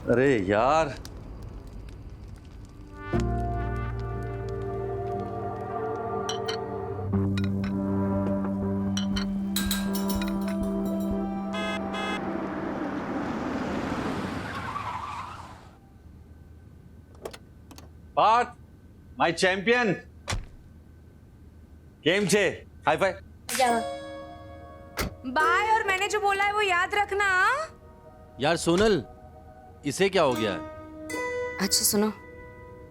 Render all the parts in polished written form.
अरे यार, Partha my champion, केम छे, हाई फाई। बाय, और मैंने जो बोला है वो याद रखना। यार सोनल, इसे क्या हो गया है? अच्छा सुनो,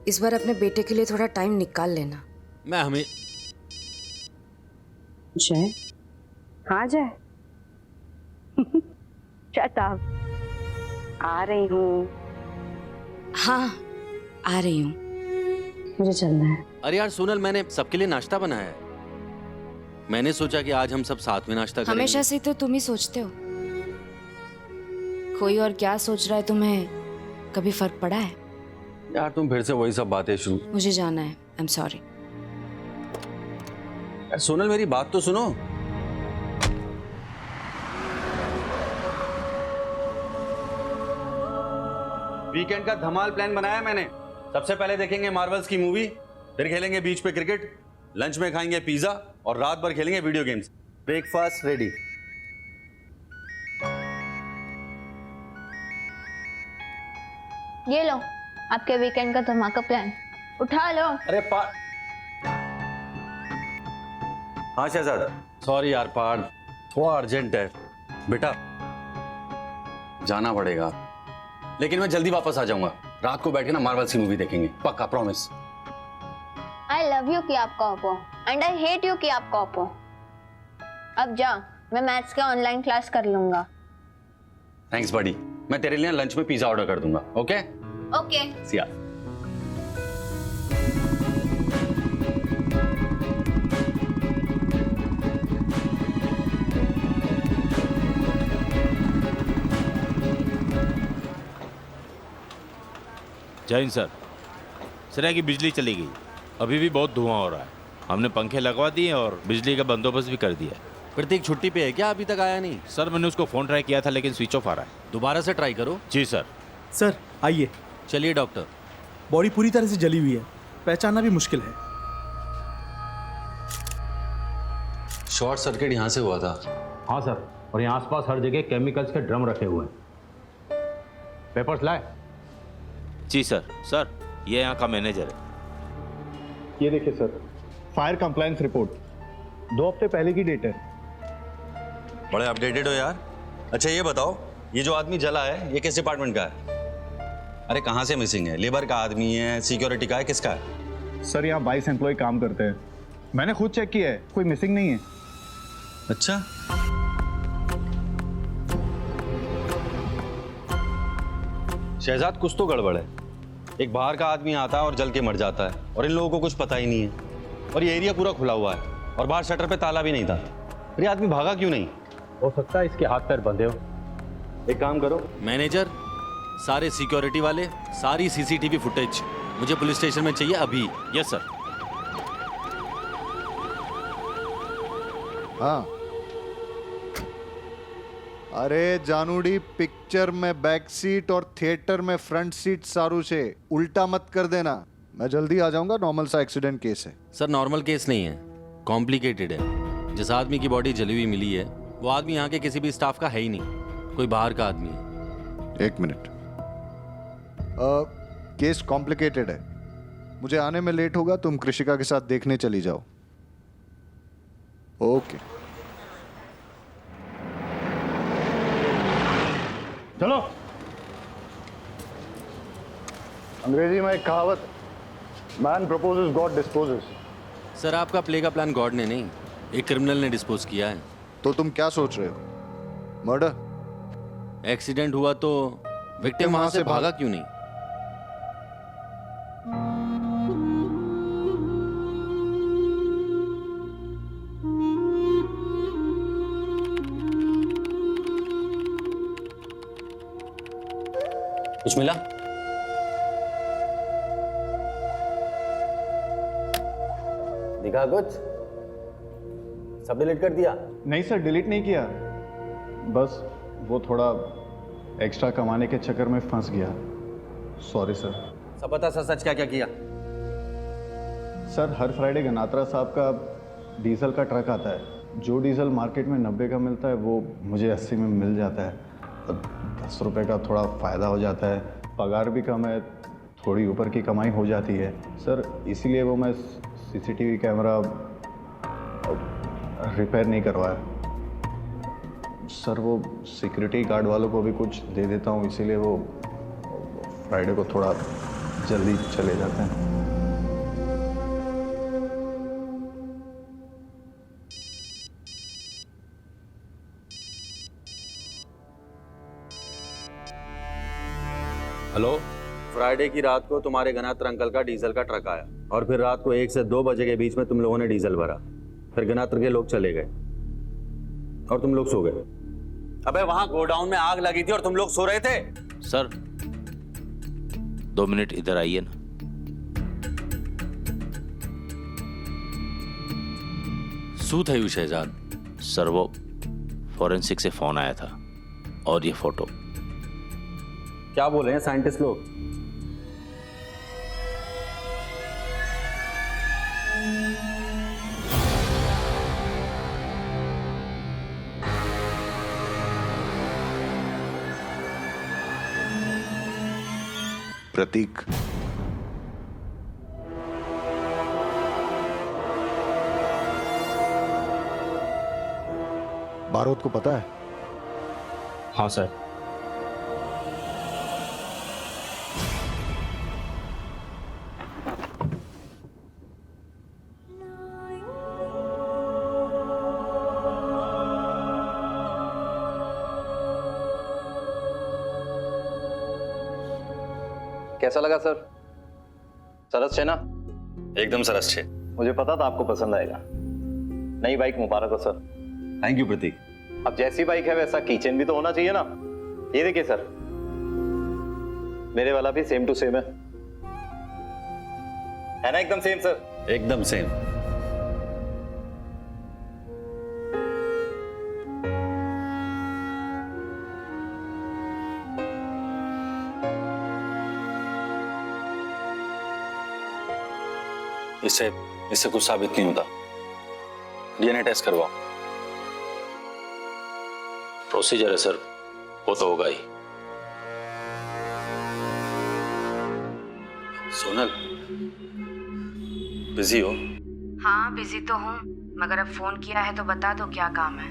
इस बार अपने बेटे के लिए थोड़ा टाइम निकाल लेना। मैं हमें जय, हाँ जय। Shut up. आ रही हूँ। हाँ आ रही हूँ। मुझे चलना है। अरे यार सोनल, मैंने सबके लिए नाश्ता बनाया है। मैंने सोचा कि आज हम सब साथ में नाश्ता करेंगे। हमेशा से तो तुम ही सोचते हो। कोई और क्या सोच रहा है तुम्हें कभी फर्क पड़ा है? यार तुम फिर से वही सब बातें शुरू। मुझे जाना है, आई एम सॉरी। यार सोनल, मेरी बात तो सुनो। वीकेंड का धमाल प्लान बनाया मैंने। सबसे पहले देखेंगे मार्वल्स की मूवी, फिर खेलेंगे बीच पे क्रिकेट, लंच में खाएंगे पिज्जा और रात भर खेलेंगे वीडियो गेम्स। Breakfast ready. ये लो आपके वीकेंड का धमाका प्लान, उठा लो। अरे हाँ शहजाद, सॉरी यार पार्थ, थोड़ा अर्जेंट है बेटा, जाना पड़ेगा। लेकिन मैं जल्दी वापस आ जाऊंगा। रात को बैठ के ना मार्वल्स की मूवी देखेंगे, पक्का, प्रॉमिस। आई लव यू कि आप कॉपो एंड आई हेट यू कि आप कॉपो। अब जा, मैं मैथ्स का ऑनलाइन क्लास कर लूंगा। थैंक्स बडी, मैं तेरे लिए लंच में पिज्जा ऑर्डर कर दूंगा। Okay okay. सी या। जय हिंद सर। सर है कि बिजली चली गई, अभी भी बहुत धुआं हो रहा है। हमने पंखे लगवा दिए और बिजली का बंदोबस्त भी कर दिया है। प्रतीक छुट्टी पे है क्या? अभी तक आया नहीं। सर मैंने उसको फ़ोन ट्राई किया था लेकिन स्विच ऑफ आ रहा है। दोबारा से ट्राई करो। जी सर। सर आइए। चलिए डॉक्टर। बॉडी पूरी तरह से जली हुई है, पहचानना भी मुश्किल है। शॉर्ट सर्किट यहाँ से हुआ था। हाँ सर, और यहाँ आसपास हर जगह केमिकल्स के ड्रम रखे हुए हैं। पेपर्स लाए? जी सर। सर ये यहाँ का मैनेजर है। ये देखिए सर, फायर कंप्लायंस रिपोर्ट 2 हफ्ते पहले की डेट है। बड़े अपडेटेड हो यार। अच्छा ये बताओ, ये जो आदमी जला है ये किस डिपार्टमेंट का है? अरे कहाँ से मिसिंग है? लेबर का आदमी है, सिक्योरिटी का है, किसका है? सर यहाँ 22 एम्प्लॉय काम करते हैं, मैंने खुद चेक किया है, कोई मिसिंग नहीं है। अच्छा, शहजाद कुछ तो गड़बड़ है। एक बाहर का आदमी आता है और जल के मर जाता है और इन लोगों को कुछ पता ही नहीं है। और ये एरिया पूरा खुला हुआ है और बाहर शटर पे ताला भी नहीं था। फिर ये आदमी भागा क्यों नहीं? हो सकता है इसके हाथ पैर बंधे हो। एक काम करो मैनेजर, सारे सिक्योरिटी वाले, सारी सीसीटीवी फुटेज मुझे पुलिस स्टेशन में चाहिए अभी। Yes sir. हाँ, अरे जानूडी, पिक्चर में बैक सीट और थिएटर में फ्रंट सीट सारू से उल्टा मत कर देना। मैं जल्दी आ जाऊंगा, नॉर्मल सा एक्सीडेंट केस है। सर नॉर्मल केस नहीं है, कॉम्प्लिकेटेड है। जिस आदमी की बॉडी जली हुई मिली है वो आदमी यहाँ के किसी भी स्टाफ का है ही नहीं, कोई बाहर का आदमी है। एक मिनट, केस कॉम्प्लिकेटेड है, मुझे आने में लेट होगा, तुम कृषिका के साथ देखने चली जाओ। ओके चलो। अंग्रेजी में एक कहावत, man proposes God disposes. Sir आपका प्ले का प्लान गॉड ने नहीं, एक क्रिमिनल ने डिस्पोज किया है। तो तुम क्या सोच रहे हो? मर्डर? एक्सीडेंट हुआ तो विक्टिम वहां से भागा क्यों नहीं? कुछ मिला? दिखा कुछ? सब डिलीट कर दिया? नहीं सर, डिलीट नहीं किया, बस वो थोड़ा एक्स्ट्रा कमाने के चक्कर में फंस गया। Sorry sir. सब बता सर, सच क्या क्या किया? सर हर फ्राइडे गनात्रा साहब का डीजल का ट्रक आता है। जो डीजल मार्केट में 90 का मिलता है वो मुझे 80 में मिल जाता है। 10 रुपये का थोड़ा फ़ायदा हो जाता है। पगार भी कम है, थोड़ी ऊपर की कमाई हो जाती है सर। इसीलिए वो मैं सीसीटीवी कैमरा रिपेयर नहीं करवाया सर। वो सिक्योरिटी गार्ड वालों को भी कुछ दे देता हूँ, इसीलिए वो फ्राइडे को थोड़ा जल्दी चले जाते हैं। हेलो, फ्राइडे की रात को तुम्हारे गनात्र अंकल का डीजल का ट्रक आया और फिर रात को 1 से 2 बजे के बीच में तुम लोगों ने डीजल भरा। फिर गनात्र के लोग चले गए और तुम लोग सो गए। अबे वहां गोडाउन में आग लगी थी और तुम लोग सो रहे थे। सर 2 मिनट इधर आइए ना। શું થયું શહેજાદ? सर वो फॉरेंसिक से फोन आया था और ये फोटो। क्या बोल रहे हैं साइंटिस्ट लोग? प्रतीक, बारूद को पता है? हाँ सर। कैसा लगा सर? सरस है ना? एकदम सरस छे। मुझे पता था आपको पसंद आएगा। नई बाइक मुबारक हो सर। थैंक यू प्रतीक। अब जैसी बाइक है वैसा कीचेन भी तो होना चाहिए ना। ये देखिए सर, मेरे वाला भी सेम टू सेम है ना? एकदम सेम सर। एकदम सेम। इससे कुछ साबित नहीं होता। डीएनए टेस्ट करवाओ। प्रोसीजर है सर, वो तो होगा ही। सोनल, बिजी हो? हाँ बिजी तो हूँ, मगर अब फोन किया है तो बता दो क्या काम है।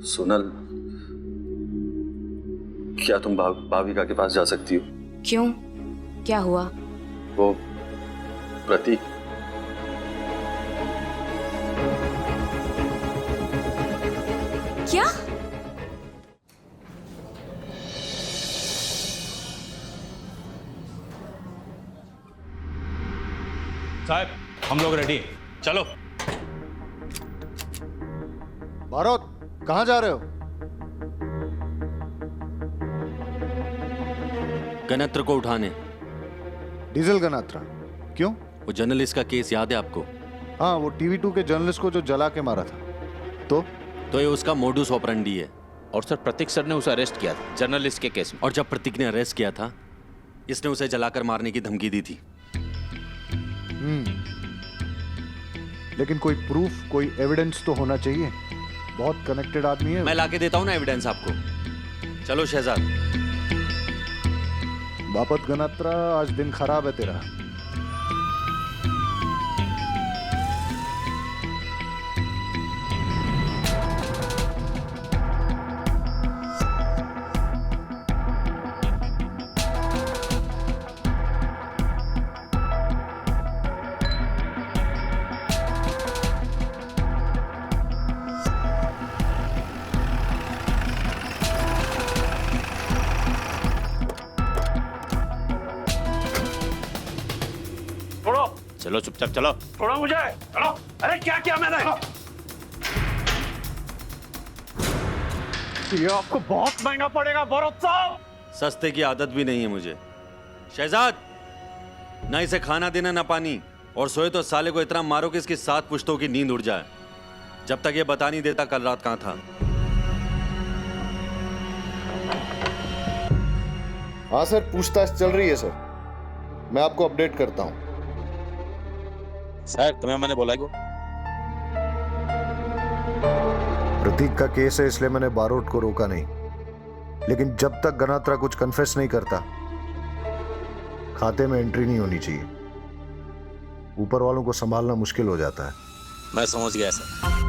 सोनल, क्या तुम भाविका के पास जा सकती हो? क्यों, क्या हुआ? वो प्रतीक क्या? साहब हम लोग रेडी, चलो। बारूद, कहाँ जा रहे हो? गणत्र को उठाने। डीजल गनात्रा? क्यों? वो जर्नलिस्ट का केस याद है आपको? हाँ, वो TV2 के जर्नलिस्ट को जो जला के मारा था। तो ये उसका मोडुस ऑपरेंडी है। और सर प्रतीक सर ने उसे अरेस्ट किया था जर्नलिस्ट के केस में। और जब प्रतीक ने अरेस्ट किया था, इसने उसे जलाकर मारने की धमकी दी थी। लेकिन कोई प्रूफ, कोई एविडेंस तो होना चाहिए। बहुत कनेक्टेड आदमी है। मैं लाके देता हूं ना एविडेंस आपको। चलो शहजाद। बापत गनात्रा, आज दिन खराब है तेरा। चलो चुपचाप चलो। छोड़ो मुझे। चलो। अरे क्या किया मैंने? ये आपको बहुत महंगा पड़ेगा बारूद साहब। सस्ते की आदत भी नहीं है मुझे। शहजाद, ना इसे खाना देना ना पानी, और सोए तो साले को इतना मारो कि इसकी 7 पुश्तों की नींद उड़ जाए। जब तक ये बता नहीं देता कल रात कहां था। हाँ सर, पूछताछ चल रही है सर, मैं आपको अपडेट करता हूँ। सर तुम्हें मैंने बोला प्रतीक का केस है इसलिए मैंने बारोट को रोका नहीं, लेकिन जब तक गनात्रा कुछ कन्फेस नहीं करता खाते में एंट्री नहीं होनी चाहिए। ऊपर वालों को संभालना मुश्किल हो जाता है। मैं समझ गया सर।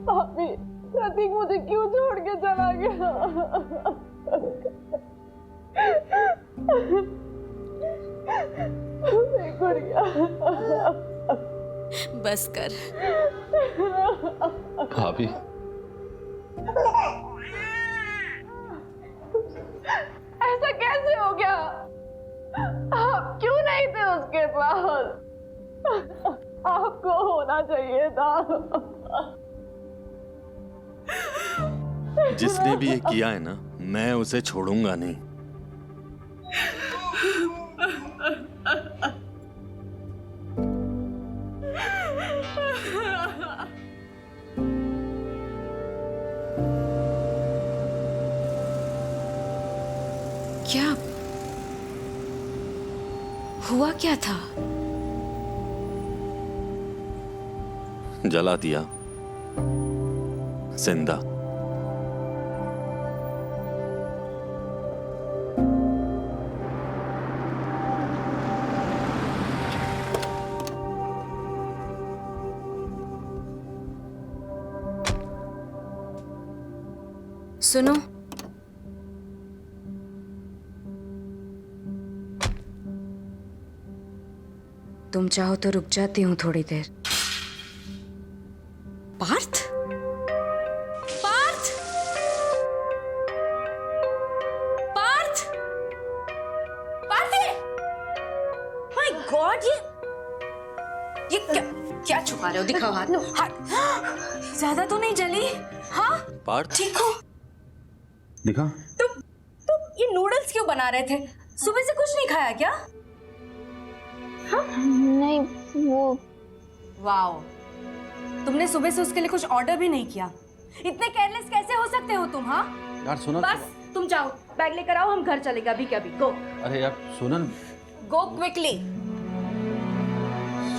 भाभी, प्रतीक मुझे क्यों छोड़ के चला गया? गुड़िया, बस कर। भाभी ऐसा कैसे हो गया? आप क्यों नहीं थे उसके पास? आपको होना चाहिए था। जिसने भी ये किया है ना, मैं उसे छोड़ूंगा नहीं। क्या हुआ, क्या था? जला दिया जिंदा। सुनो, तुम चाहो तो रुक जाती हूँ थोड़ी देर। पार्थ? पार्थ? पार्थ? पार्थ? माय गॉड, ये क्या छुपा रहे हो? दिखाओ हाथ। हाथ ज्यादा तो नहीं जली? हाँ पार्थ, ठीक हो? दिखा। तुम ये नूडल्स क्यों बना रहे थे? सुबह से कुछ नहीं खाया क्या? हाँ? नहीं, वो वाओ, तुमने सुबह से उसके लिए कुछ ऑर्डर भी नहीं किया। इतने केयरलेस कैसे हो सकते हो तुम? हाँ यार सुनल, बस तुम जाओ, बैग लेकर आओ, हम घर चलेंगे अभी के अभी। गो। अरे यार सुनल, गो क्विकली।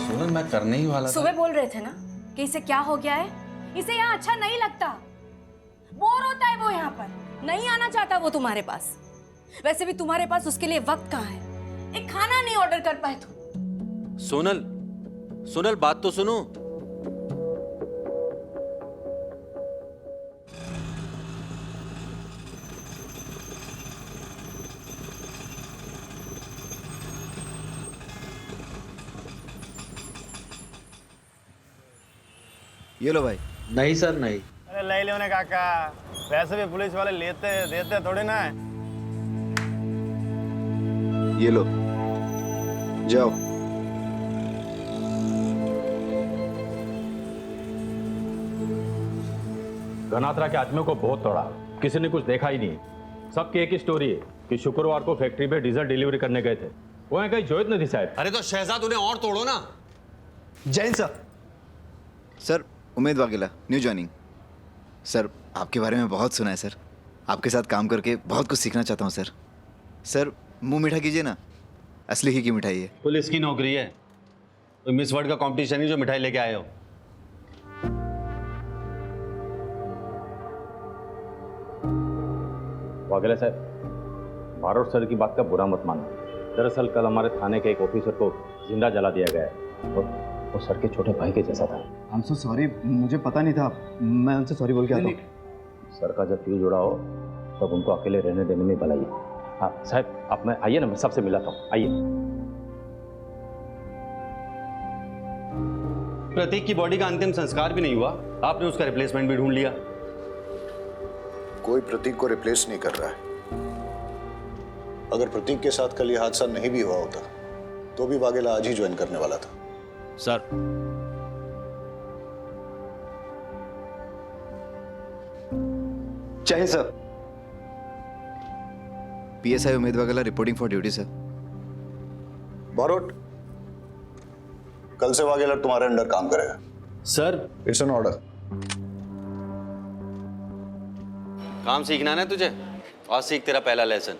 सुनल मैं करने ही वाला था। सुबह बोल रहे थे ना कि इसे क्या हो गया है, इसे यहाँ अच्छा नहीं लगता, बोर होता है वो यहाँ पर, नहीं आना चाहता वो तुम्हारे पास। वैसे भी तुम्हारे पास उसके लिए वक्त कहाँ है? एक खाना नहीं ऑर्डर कर पाए तुम। सोनल, सोनल बात तो सुनो। ये लो भाई। नहीं सर नहीं। अरे ले लो ने काका, वैसे भी पुलिस वाले लेते देते थोड़े ना है। ये लो, जाओ। घनात्रा के आदमियों को बहुत तोड़ा, किसी ने कुछ देखा ही नहीं। सबकी एक ही स्टोरी है कि शुक्रवार को फैक्ट्री पे डीजल डिलीवरी करने गए थे, वो है कहीं जोइत नदी साहब। अरे तो शहजाद उन्हें और तोड़ो ना। Jain sir. Sir Umed Vaghela, new joining. Sir आपके बारे में बहुत सुना है सर, आपके साथ काम करके बहुत कुछ सीखना चाहता हूँ सर। सर मुंह मीठा कीजिए ना, असली ही की मिठाई है। पुलिस की नौकरी है, तो मिस वर्ल्ड का कंपटीशन ही जो मिठाई लेके आए हो। वाघेला साहब, बारोट सर की बात का बुरा मत मानना। दरअसल कल हमारे थाने के एक ऑफिसर को जिंदा जला दिया गया है और वो सर के छोटे भाई के जैसा था। आई एम सो सॉरी, मुझे पता नहीं था, मैं उनसे सॉरी बोल के आता हूँ। सर का जब फ्यूज उड़ा हो तब उनको अकेले रहने देने में भलाई है। हाँ साहब, आप मैं आइए ना, मैं सबसे मिलाता हूँ, आइए। प्रतीक की बॉडी का अंतिम संस्कार भी नहीं हुआ, आपने उसका रिप्लेसमेंट भी ढूंढ लिया। कोई प्रतीक को रिप्लेस नहीं कर रहा है। अगर प्रतीक के साथ कल ये हादसा नहीं भी हुआ होता तो भी वाघेला आज ही ज्वाइन करने वाला था। सर, जय Hind sir. PSI Umed Vaghela reporting for duty sir. Barot, कल से वाघेला तुम्हारे अंडर काम करेगा। Sir, it's an order. काम सीखना ना तुझे, और सीख तेरा पहला लेसन।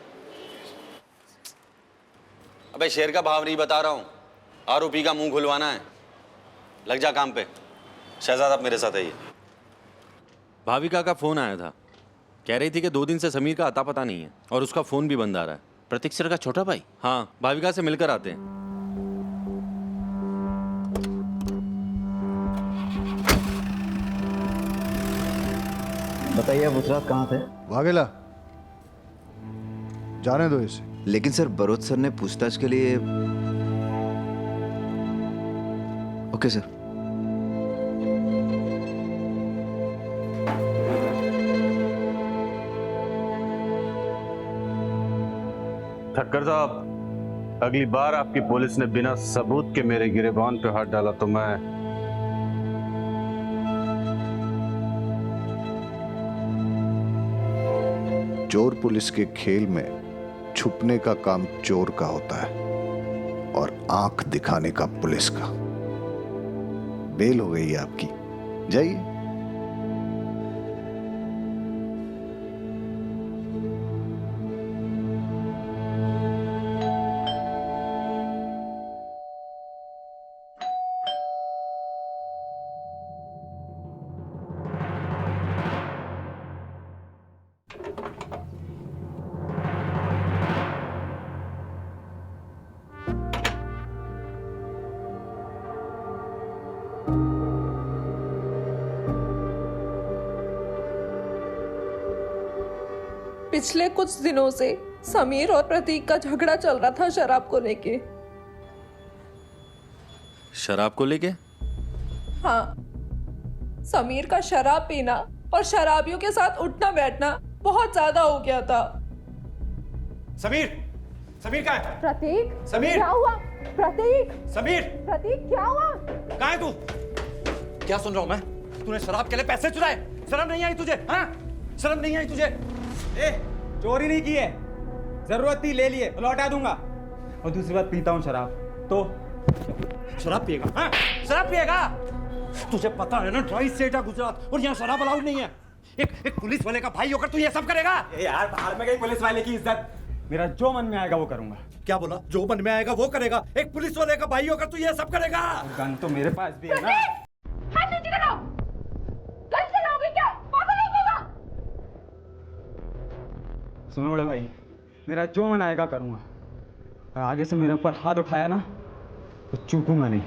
अबे शेर का भाव नहीं बता रहा हूं, आरोपी का मुंह खुलवाना है। लग जा काम पे। शहजाद आप मेरे साथ आइए। भाविका का फोन आया था, कह रही थी कि 2 दिन से समीर का अता पता नहीं है और उसका फोन भी बंद आ रहा है। प्रतीक सर का छोटा भाई? हाँ, भाविका से मिलकर आते हैं। बताइए अब उस रात कहाँ थे? वाघेला, जाने दो इसे। लेकिन सर, बरोत सर ने पूछताछ के लिए। Okay sir. ठक्कर साहब, अगली बार आपकी पुलिस ने बिना सबूत के मेरे गिरेबान पे हाथ डाला तो मैं चोर पुलिस के खेल में छुपने का काम चोर का होता है और आंख दिखाने का पुलिस का। बेल हो गई है आपकी, जाइए। पिछले कुछ दिनों से समीर और प्रतीक का झगड़ा चल रहा था शराब को लेके। शराब को लेके? हाँ, समीर का शराब पीना और शराबियों के साथ उठना बैठना बहुत ज्यादा हो गया था। समीर, समीर कहाँ है? प्रतीक, समीर, क्या हुआ? प्रतीक, समीर, प्रतीक क्या हुआ? कहाँ है तू? क्या सुन रहा हूँ मैं? तूने शराब के लिए पैसे चुराए? शर्म नहीं आई तुझे? हाँ, शर्म नहीं आई तुझे? चोरी नहीं की है, जरूरत थी ले लिए, लौटा दूंगा। और दूसरी बात, पीता हूँ शराब तो शराब पिएगा? हाँ, शराब पिएगा? तुझे पता है ना, ड्राई स्टेट है गुजरात और यहाँ शराब अलाउड नहीं है। एक पुलिस वाले का भाई होकर तू ये सब करेगा? यार, बाहर में गई पुलिस वाले की इज्जत। मेरा जो मन में आएगा वो करूंगा। क्या बोला? जो मन में आएगा वो करेगा? एक पुलिस वाले का भाई होकर तू ये सब करेगा? गन तो मेरे पास भी है ना। हाथ नीचे करो। गन चलाओगे क्या? पागल हो गया? सुनो बड़े भाई, मेरा जो मन आएगा करूंगा। आगे से मेरे ऊपर हाथ उठाया ना तो चूकूंगा नहीं।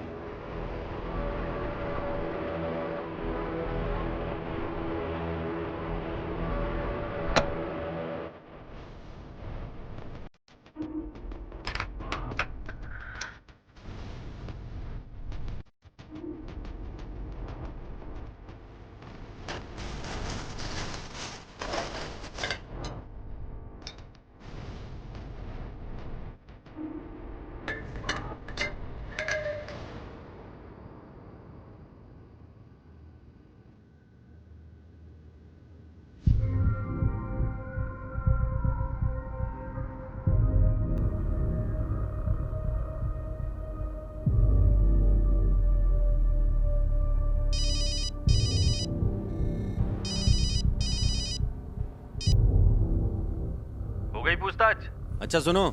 गई पूछताछ? अच्छा सुनो,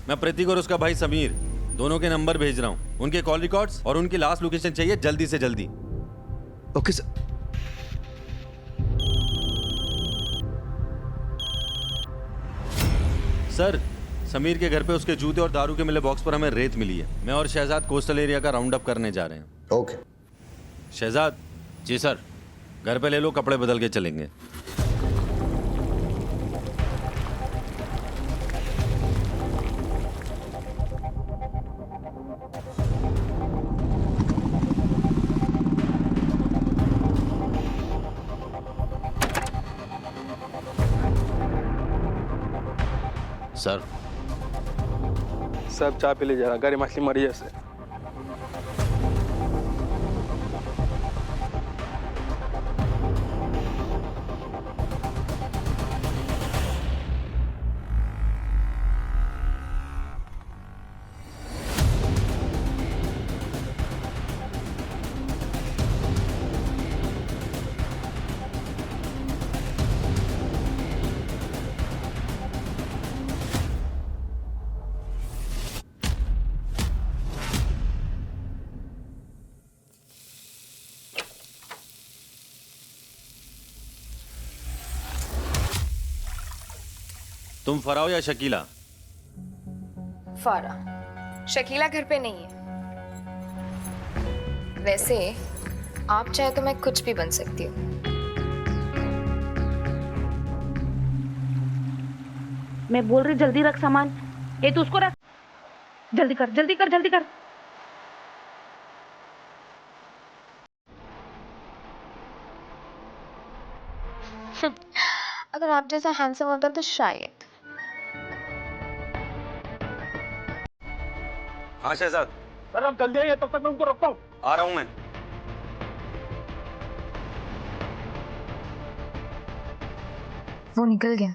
मैं प्रतीक और उसका भाई समीर दोनों के नंबर भेज रहा हूँ। उनके कॉल रिकॉर्ड्स और उनकी लास्ट लोकेशन चाहिए जल्दी से जल्दी। Okay sir. सर, समीर के घर पे उसके जूते और दारू के मिले बॉक्स पर हमें रेत मिली है। मैं और शहजाद कोस्टल एरिया का राउंड अप करने जा रहे हैं। ओके। शहजाद। जी सर। घर पे ले लो, कपड़े बदल के चलेंगे। सर, साहब चाय पी लीजिए जरा, गरी मछली मरी जैसे। तुम फराओ या शकीला? फारा। शकीला घर पे नहीं है। वैसे आप चाहे तो मैं कुछ भी बन सकती हूँ। मैं बोल रही जल्दी रख सामान। ये तू उसको रख। जल्दी कर जल्दी कर जल्दी कर। अगर आप जैसा हैंडसम होता तो शायद। हाँ शहजाद। सर हम जल्दी आइए, तब तक मैं उनको रोकता हूँ। आ रहा हूं मैं। वो निकल गया।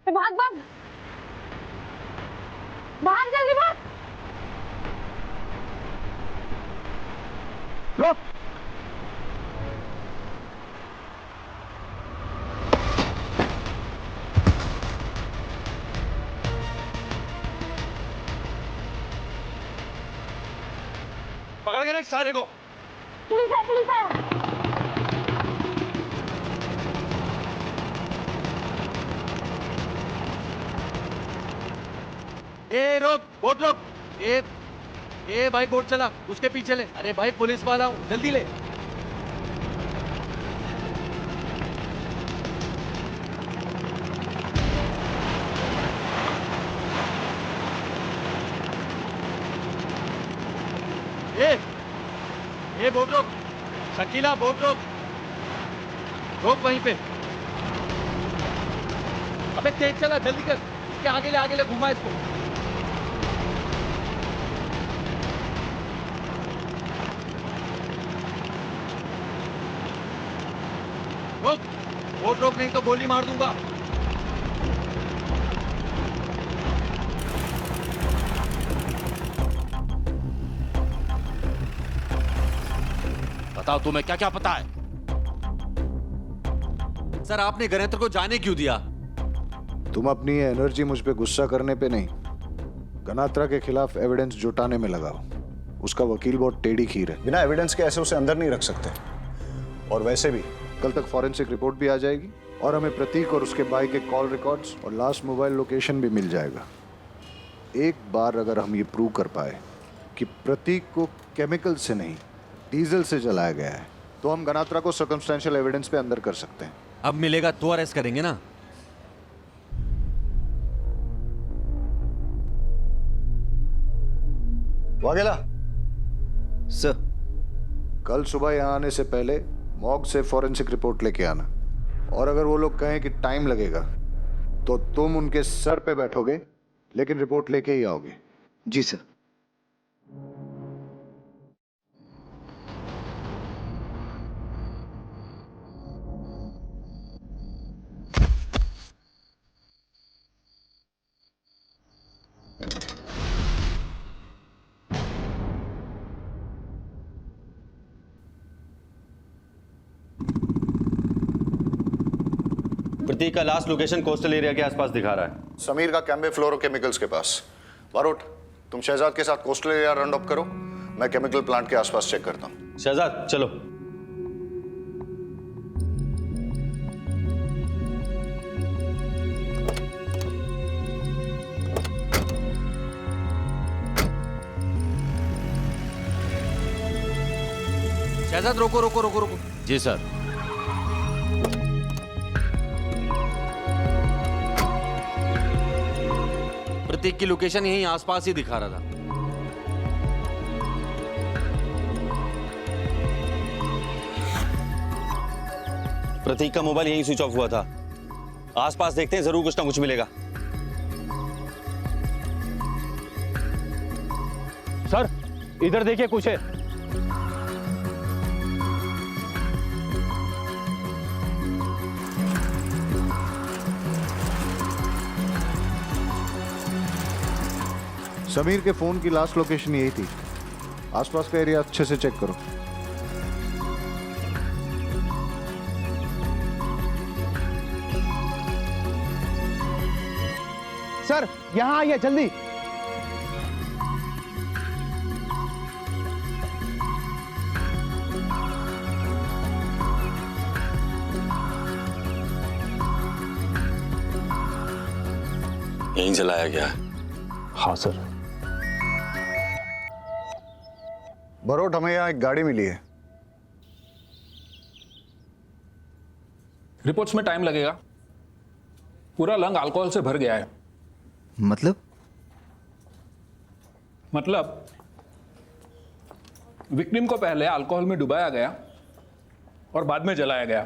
भाग भाग भाग, जल्दी भाग। रोक। पकड़ के रख सारे को। पुलिस है, पुलिस है। ए रोक, बोट रोक। ए भाई बोट चला, उसके पीछे ले। अरे भाई पुलिस वाला हूँ, जल्दी ले। ए बोट रोक। शकीला बोट रोक। रोक वहीं पे। अबे तेज चला, जल्दी कर। इसके आगे ले घुमा इसको। रोक, बोट रोक, नहीं तो गोली मार दूंगा। बताओ तुम्हें क्या क्या पता है? सर आपने गणेत्र को जाने क्यों दिया? तुम अपनी ये एनर्जी मुझ पे गुस्सा करने पे नहीं, गनात्रा के खिलाफ एविडेंस जुटाने में लगाओ। उसका वकील बहुत टेढ़ी खीर है। बिना एविडेंस के ऐसे उसे अंदर नहीं रख सकते। और वैसे भी कल तक फॉरेंसिक रिपोर्ट भी आ जाएगी और हमें प्रतीक और उसके भाई के कॉल रिकॉर्ड्स और लास्ट मोबाइल लोकेशन भी मिल जाएगा। एक बार अगर हम ये प्रूव कर पाए कि प्रतीक को केमिकल से नहीं डीजल से जलाया गया है, तो हम गनात्रा को सर्कमस्टेंशियल एविडेंस पे अंदर कर सकते हैं। अब मिलेगा तो अरेस्ट करेंगे ना? वाघेला सर, कल सुबह यहाँ आने से पहले मॉग से फॉरेंसिक रिपोर्ट लेके आना। और अगर वो लोग कहें कि टाइम लगेगा तो तुम उनके सर पे बैठोगे, लेकिन रिपोर्ट लेके ही आओगे। जी सर। प्रतीक का लास्ट लोकेशन कोस्टल एरिया के आसपास दिखा रहा है। समीर का कैम्बे फ्लोरोकेमिकल्स के पास। बारूट, तुम शहजाद के साथ कोस्टल एरिया राउंड अप करो, मैं केमिकल प्लांट के आसपास चेक करता हूँ। शहजाद चलो। शहजाद रोको रोको रोको रोको। जी सर। प्रतीक की लोकेशन यहीं आसपास ही दिखा रहा था। प्रतीक का मोबाइल यहीं स्विच ऑफ हुआ था। आसपास देखते हैं, जरूर कुछ ना कुछ मिलेगा। सर इधर देखिए, कुछ है। समीर के फोन की लास्ट लोकेशन यही थी। आसपास का एरिया अच्छे से चेक करो। सर यहाँ आइए जल्दी। यहीं चलाया गया है। हाँ सर। बरोट, हमें यहाँ एक गाड़ी मिली है। रिपोर्ट्स में टाइम लगेगा। पूरा लंग अल्कोहल से भर गया है। मतलब विक्टिम को पहले अल्कोहल में डुबाया गया और बाद में जलाया गया,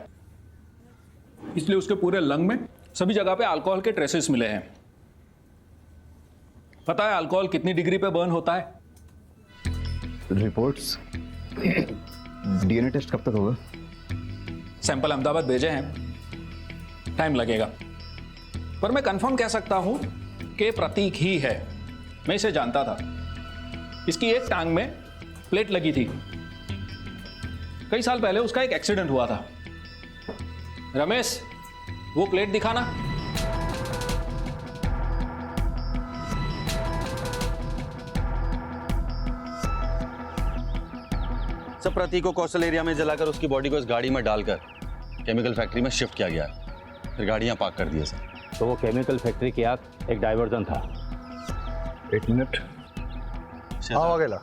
इसलिए उसके पूरे लंग में सभी जगह पे अल्कोहल के ट्रेसेस मिले हैं। पता है अल्कोहल कितनी डिग्री पे बर्न होता है? रिपोर्ट्स डीएनए टेस्ट कब तक होगा? सैंपल अहमदाबाद भेजे हैं, टाइम लगेगा, पर मैं कंफर्म कह सकता हूं कि प्रतीक ही है। मैं इसे जानता था। इसकी एक टांग में प्लेट लगी थी। कई साल पहले उसका एक एक्सीडेंट हुआ था। रमेश, वो प्लेट दिखाना। सब प्रतीक को कौशल एरिया में जलाकर उसकी बॉडी को इस गाड़ी में डालकर केमिकल फैक्ट्री में शिफ्ट किया गया है। फिर गाड़ियां पार्क कर दी सर। तो वो केमिकल फैक्ट्री की आग एक डाइवर्जन था। 1 मिनट। हाँ वागेला,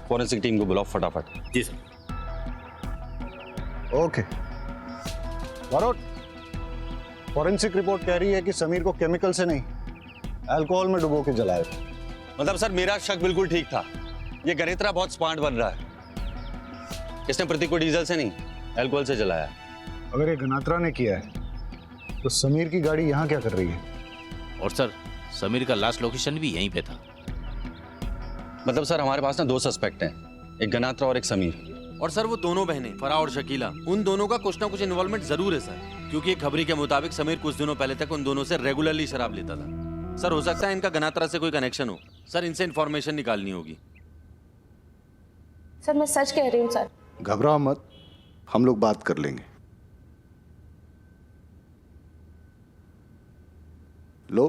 फॉरेंसिक टीम को बुलाओ फटाफट। जी sir. Okay. Barot, forensic report कह रही है कि समीर को केमिकल से नहीं, अल्कोहल में डुबो के जलाया। मतलब सर मेरा शक बिल्कुल ठीक था। ये गणेत्रा बहुत स्मार्ट बन रहा है। इसने प्रतीक को डीजल से नहीं, अल्कोहल से जलाया। अगर ये गनात्रा ने किया है तो समीर की गाड़ी यहाँ क्या कर रही है? और सर समीर का लास्ट लोकेशन भी यहीं पे था। मतलब सर हमारे पास ना 2 सस्पेक्ट हैं, एक गनात्रा और एक समीर। और सर वो दोनों बहनें फराह और शकीला, उन दोनों का कुछ ना कुछ इन्वॉल्वमेंट जरूर है सर, क्योंकि एक खबरी के मुताबिक समीर कुछ दिनों पहले तक उन दोनों से रेगुलरली शराब लेता था। सर हो सकता है इनका गनात्रा से कोई कनेक्शन हो। सर इनसे इन्फॉर्मेशन निकालनी होगी। सर मैं सच कह रही हूँ सर। घबराओ मत, हम लोग बात कर लेंगे। लो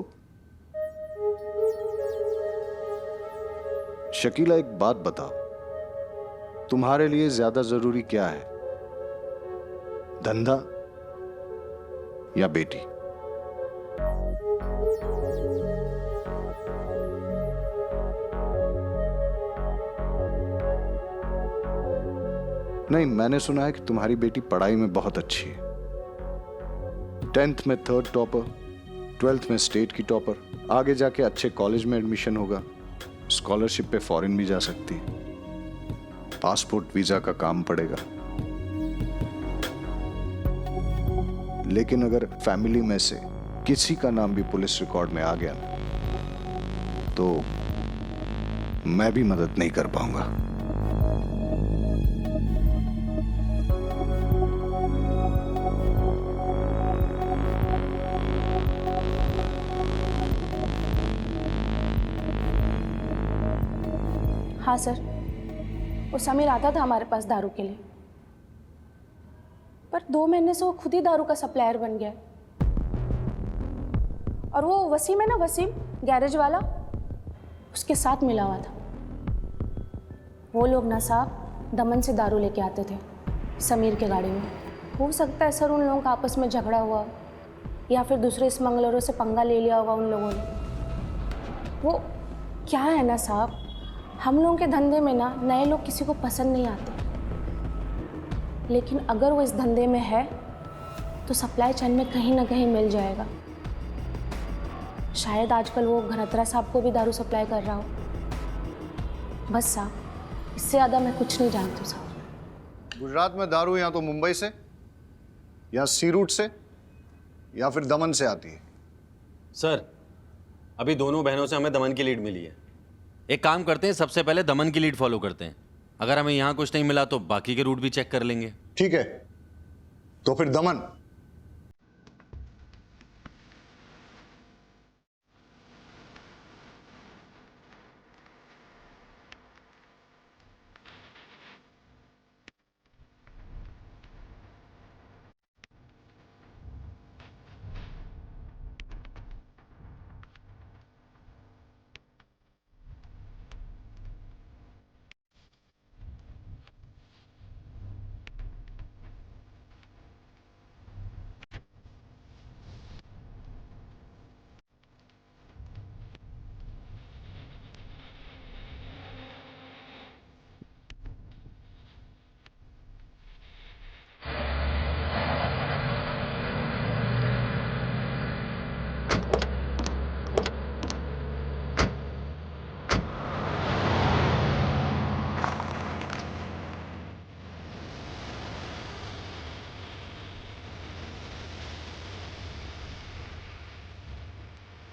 शकीला, एक बात बताओ, तुम्हारे लिए ज्यादा जरूरी क्या है, धंधा या बेटी? नहीं, मैंने सुना है कि तुम्हारी बेटी पढ़ाई में बहुत अच्छी है। 10th में 3rd टॉपर, 12th में स्टेट की टॉपर, आगे जाके अच्छे कॉलेज में एडमिशन होगा, स्कॉलरशिप पे फॉरेन भी जा सकती है, पासपोर्ट वीजा का काम पड़ेगा। लेकिन अगर फैमिली में से किसी का नाम भी पुलिस रिकॉर्ड में आ गया तो मैं भी मदद नहीं कर पाऊंगा। हाँ सर, वो समीर आता था हमारे पास दारू के लिए, पर 2 महीने से वो खुद ही दारू का सप्लायर बन गया। और वो वसीम है ना, वसीम गैरेज वाला, उसके साथ मिला हुआ था। वो लोग ना साहब दमन से दारू लेके आते थे समीर के गाड़ी में। हो सकता है सर उन लोगों का आपस में झगड़ा हुआ, या फिर दूसरे स्मगलरों से पंगा ले लिया होगा उन लोगों ने। वो क्या है ना साहब, हम लोगों के धंधे में ना नए लोग किसी को पसंद नहीं आते, लेकिन अगर वो इस धंधे में है तो सप्लाई चेन में कहीं ना कहीं मिल जाएगा। शायद आजकल वो घनत्रा साहब को भी दारू सप्लाई कर रहा हो। बस साहब, इससे ज़्यादा मैं कुछ नहीं जानती हूँ साहब। गुजरात में दारू, यहाँ तो मुंबई से। या सी रूट से या फिर दमन से आती है? सर अभी दोनों बहनों से हमें दमन की लीड मिली है। एक काम करते हैं, सबसे पहले दमन की लीड फॉलो करते हैं। अगर हमें यहाँ कुछ नहीं मिला तो बाकी के रूट भी चेक कर लेंगे। ठीक है, तो फिर दमन।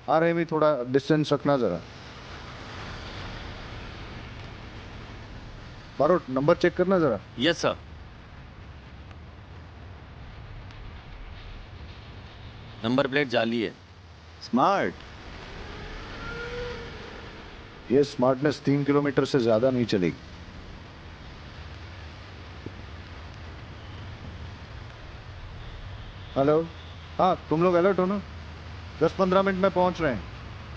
हाँ रेमी, थोड़ा डिस्टेंस रखना जरा। बारो नंबर चेक करना जरा। Yes sir. नंबर प्लेट जाली है। स्मार्ट। ये स्मार्टनेस 3 किलोमीटर से ज्यादा नहीं चलेगी। हेलो, हाँ तुम लोग अलर्ट हो ना? 10-15 मिनट में पहुंच रहे हैं।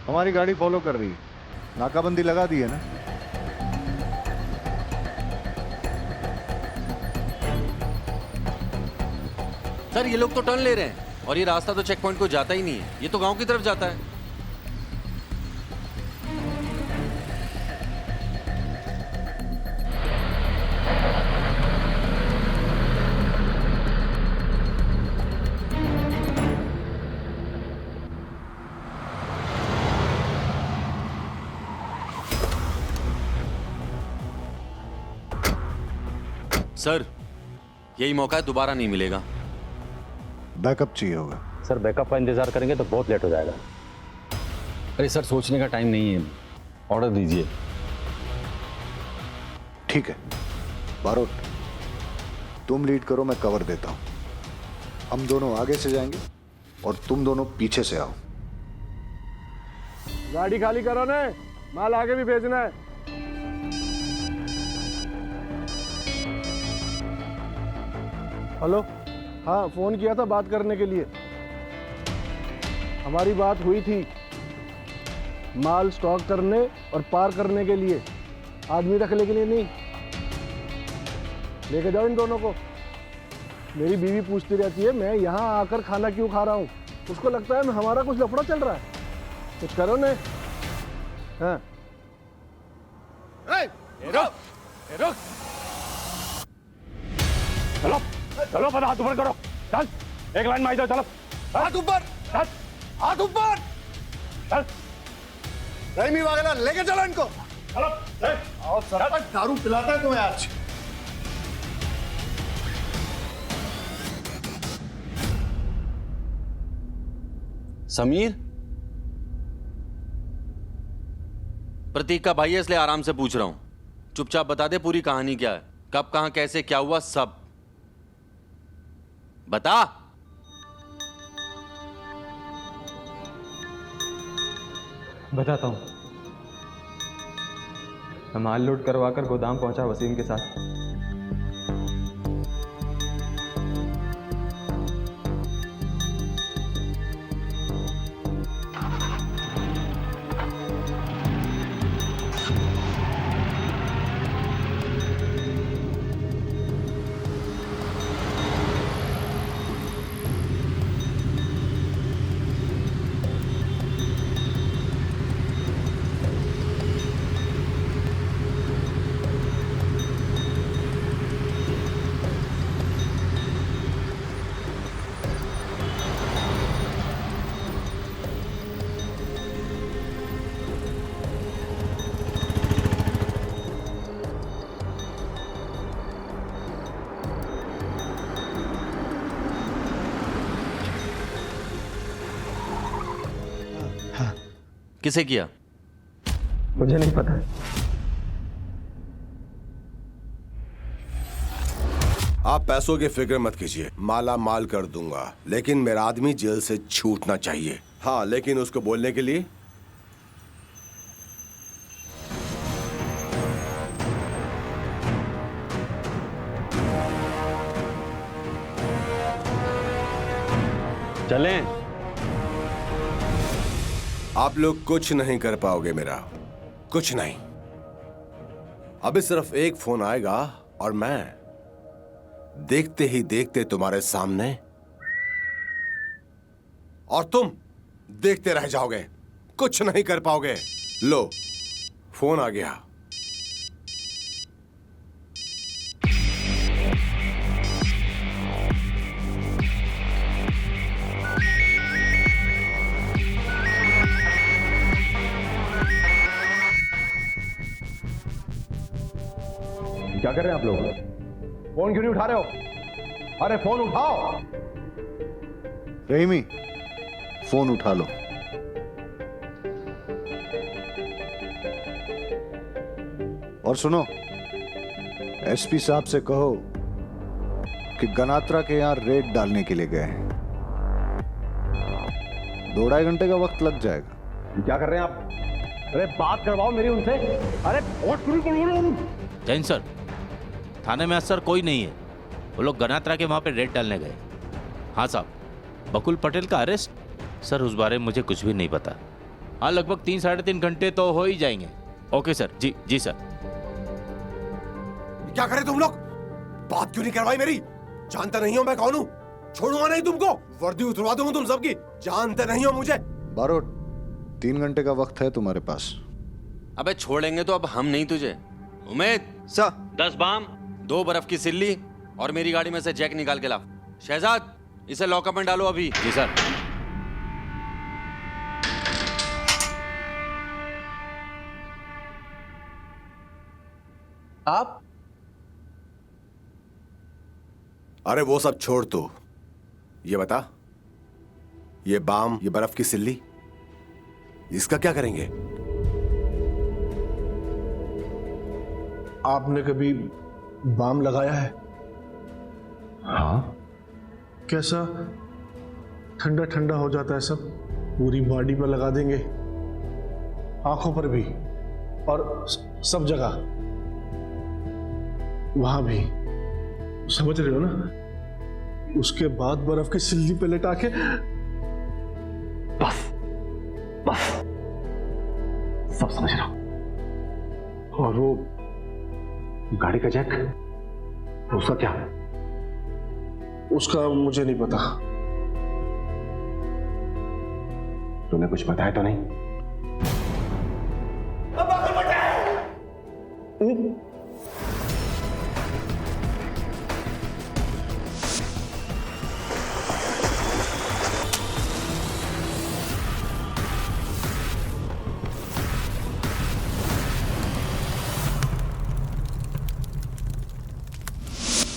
हमारी गाड़ी फॉलो कर रही है। नाकाबंदी लगा दी है ना? सर ये लोग तो टर्न ले रहे हैं और ये रास्ता तो चेक पॉइंट को जाता ही नहीं है, ये तो गांव की तरफ जाता है। सर यही मौका है, दोबारा नहीं मिलेगा। बैकअप चाहिए होगा। सर बैकअप का इंतजार करेंगे तो बहुत लेट हो जाएगा। अरे सर सोचने का टाइम नहीं है, ऑर्डर दीजिए। ठीक है बारोट, तुम लीड करो, मैं कवर देता हूं। हम दोनों आगे से जाएंगे और तुम दोनों पीछे से आओ। गाड़ी खाली करो ने, माल आगे भी भेजना है। हेलो, हाँ फोन किया था बात करने के लिए। हमारी बात हुई थी माल स्टॉक करने और पार करने के लिए, आदमी रखने के लिए नहीं। लेके जाओ इन दोनों को। मेरी बीवी पूछती रहती है मैं यहाँ आकर खाना क्यों खा रहा हूँ, उसको लगता है हमारा कुछ लफड़ा चल रहा है। कुछ करो ने। हाँ रुक। चलो चलो, पता हाथ ऊपर करो। चल एक लाइन में आ जाओ। चलो हाथ ऊपर, चल हाथ ऊपर, चल। रेमी वागेला लेके चलो इनको। चलो और सरपंच दारू पिलाता है तुम्हें आज। समीर प्रतीक का भाई है इसलिए आराम से पूछ रहा हूं। चुपचाप बता दे पूरी कहानी क्या है, कब कहां कैसे क्या हुआ, सब बता। बताता हूँ। मैं माल लोड करवाकर गोदाम पहुंचा वसीम के साथ। किसे किया? मुझे नहीं पता। आप पैसों की फिक्र मत कीजिए, माला माल कर दूंगा, लेकिन मेरा आदमी जेल से छूटना चाहिए। हाँ, लेकिन उसको बोलने के लिए चलें। आप लोग कुछ नहीं कर पाओगे मेरा, कुछ नहीं। अभी सिर्फ एक फोन आएगा और मैं देखते ही देखते तुम्हारे सामने, और तुम देखते रह जाओगे, कुछ नहीं कर पाओगे। लो, फोन आ गया। क्या कर रहे हैं आप लोग? फोन क्यों नहीं उठा रहे हो? अरे फोन उठाओ। रहीमी, फोन उठा लो। और सुनो, एसपी साहब से कहो कि गनात्रा के यहां रेड डालने के लिए गए हैं। 2-2.5 घंटे का वक्त लग जाएगा। क्या कर रहे हैं आप? अरे बात करवाओ मेरी उनसे। अरे फोन क्यों नहीं कर रहे हो? जैन सर, थाने में आज सर कोई नहीं है। वो लोग गनात्रा के वहां पे रेड डालने गए। हाँ साहब, बकुल पटेल का अरेस्ट? सर उस बारे में मुझे कुछ भी नहीं पता। हाँ, लगभग 3-3.5 घंटे तो हो ही जाएंगे। Okay sir. जी जी सर। क्या करे तुम लोग? बात क्यों नहीं करवाई मेरी? जानते नहीं हो मैं कौन हूं? छोड़ूंगा नहीं तुमको, वर्दी उतरवा दूंगा तुम सबकी। जानते नहीं हो मुझे। बारोट, 3 घंटे का वक्त है तुम्हारे पास। अबे छोड़ेंगे तो अब हम नहीं तुझे। उमेद सर, 10 बाम, 2 बर्फ की सिल्ली और मेरी गाड़ी में से जैक निकाल के ला। शहजाद, इसे लॉकअप में डालो अभी। जी सर। आप? अरे वो सब छोड़ तू, ये बता, ये बाम, ये बर्फ की सिल्ली, इसका क्या करेंगे? आपने कभी बाम लगाया है? हाँ। कैसा ठंडा ठंडा हो जाता है सब? पूरी बॉडी पर लगा देंगे, आंखों पर भी, और सब जगह, वहां भी। समझ रहे हो ना? उसके बाद बर्फ की सिल्ली पे लटा के बस बस सब समझ रहा हूं। और वो गाड़ी का जैक, उसका क्या? उसका मुझे नहीं पता। तूने कुछ बताया तो नहीं?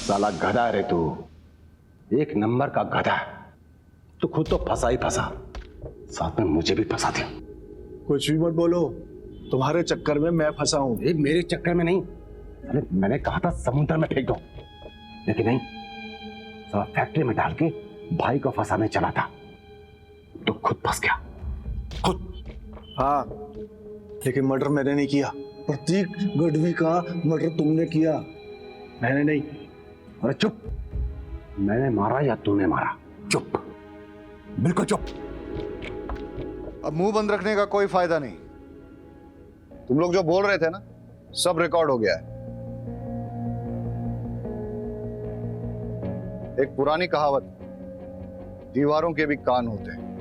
साला गधा है रे तू, एक नंबर का गधा। तू खुद तो फंसा ही फंसा, साथ में मुझे भी फंसा दिया। कुछ भी मत बोलो, तुम्हारे चक्कर में मैं फंसा हूं। मेरे चक्कर में नहीं। अरे मैंने कहा था समुद्र में फेंक दो, लेकिन नहीं, सब फैक्ट्री में डाल के भाई को फंसाने चला था, तो खुद फंस गया, खुद। हाँ, लेकिन मर्डर मैंने नहीं किया। प्रतीक गढ़वी का मर्डर तुमने किया, मैंने नहीं। अरे चुप, मैंने मारा या तूने मारा? चुप, बिल्कुल चुप। अब मुंह बंद रखने का कोई फायदा नहीं। तुम लोग जो बोल रहे थे ना, सब रिकॉर्ड हो गया है। एक पुरानी कहावत, दीवारों के भी कान होते हैं।